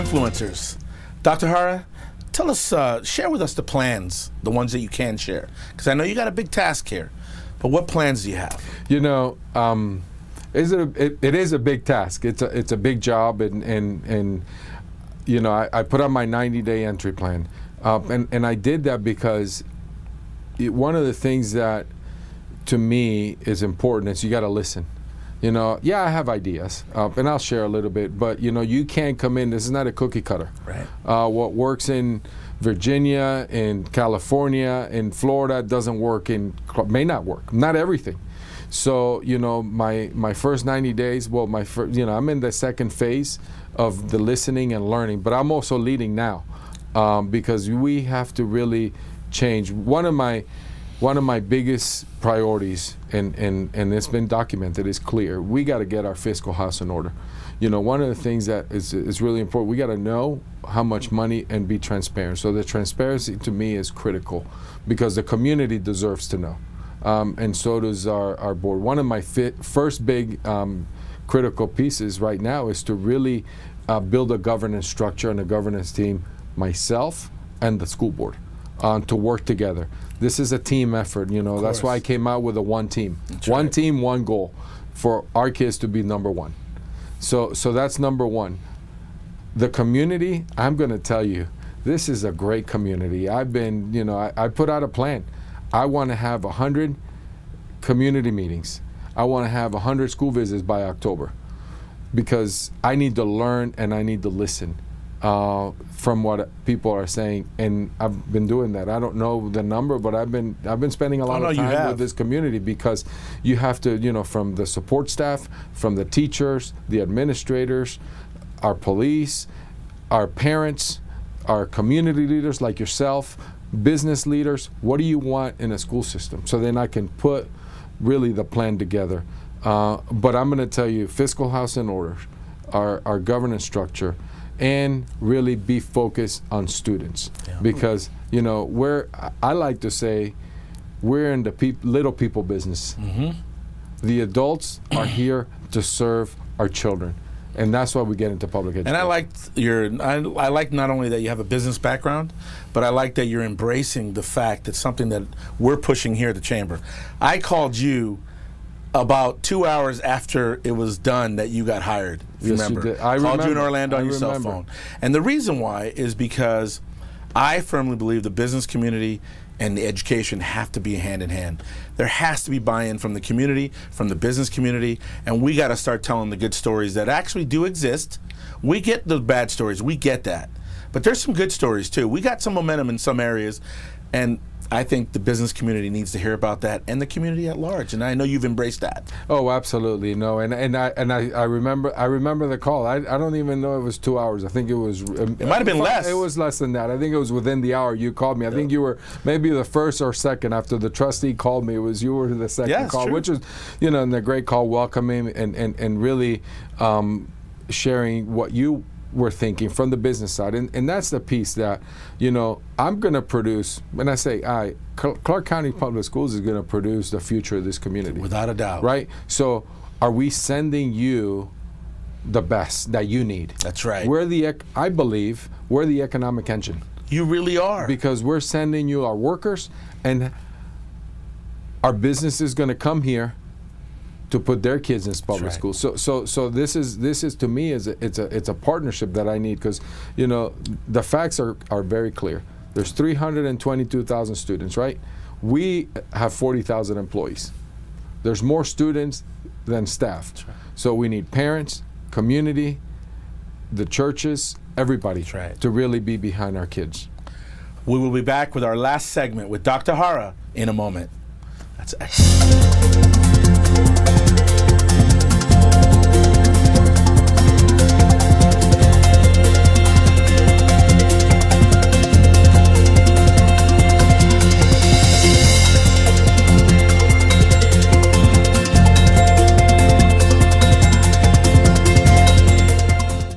influencers. Dr. Hara, tell us, share with us the plans, the ones that you can share. Because I know you got a big task here, but what plans do you have? You know, it is a big task. It's a big job, and you know, I put on my 90-day entry plan, and I did that because one of the things that to me is important is you got to listen. You know, yeah, I have ideas, and I'll share a little bit, but you know, you can't come in, this is not a cookie cutter. Right. What works in Virginia, in California, in Florida doesn't work may not work, not everything. So, you know, my first 90 days, well, I'm in the second phase of the listening and learning, but I'm also leading now, because we have to really change. One of my biggest priorities, and it's been documented, is clear. We got to get our fiscal house in order. You know, one of the things that is really important, we got to know how much money and be transparent. So the transparency to me is critical because the community deserves to know. And so does our board. One of my first big critical pieces right now is to really build a governance structure and a governance team, myself and the school board, to work together. This is a team effort, you know. That's why I came out with a one team. One team, one goal for our kids to be number one. So that's number one. The community, I'm going to tell you, this is a great community. I've been, you know, I put out a plan. I want to have 100 community meetings. I want to have 100 school visits by October because I need to learn and I need to listen from what people are saying, and I've been doing that. I don't know the number, but I've been spending a lot of time with this community because you have to, you know, from the support staff, from the teachers, the administrators, our police, our parents, our community leaders like yourself, business leaders, what do you want in a school system? So then I can put really the plan together. But I'm going to tell you, fiscal house in order, our governance structure, and really be focused on students. Yeah. Because, you know, I like to say, we're in the little people business. Mm-hmm. The adults are here to serve our children. And that's why we get into public education. And I like not only that you have a business background, but I like that you're embracing the fact that something that we're pushing here at the Chamber. I called you about 2 hours after it was done that you got hired. Yes, remember? You did. I called remember. You in Orlando on your cell phone. And the reason why is because I firmly believe the business community and the education have to be hand in hand. There has to be buy-in from the community, from the business community, and we got to start telling the good stories that actually do exist. We get the bad stories, we get that. But there's some good stories too. We got some momentum in some areas, and I think the business community needs to hear about that, and the community at large. And I know you've embraced that. Oh, absolutely. No, and I remember the call. I don't even know it was 2 hours. I think it was. It might have been less. It was less than that. I think it was within the hour you called me. I think you were maybe the first or second after the trustee called me. It was you were the second call, which was, you know, and the great call, welcoming and really sharing what you were thinking from the business side, and that's the piece that, you know, I'm going to produce. When I say Clark County Public Schools is going to produce the future of this community, without a doubt. Right? So, are we sending you the best that you need? That's right. I believe we're the economic engine. You really are, because we're sending you our workers, and our business is going to come here to put their kids in public school. So this is to me it's a partnership that I need, because, you know, the facts are very clear. There's 322,000 students, right? We have 40,000 employees. There's more students than staff. Right. So we need parents, community, the churches, everybody to really be behind our kids. We will be back with our last segment with Dr. Hara in a moment. That's excellent.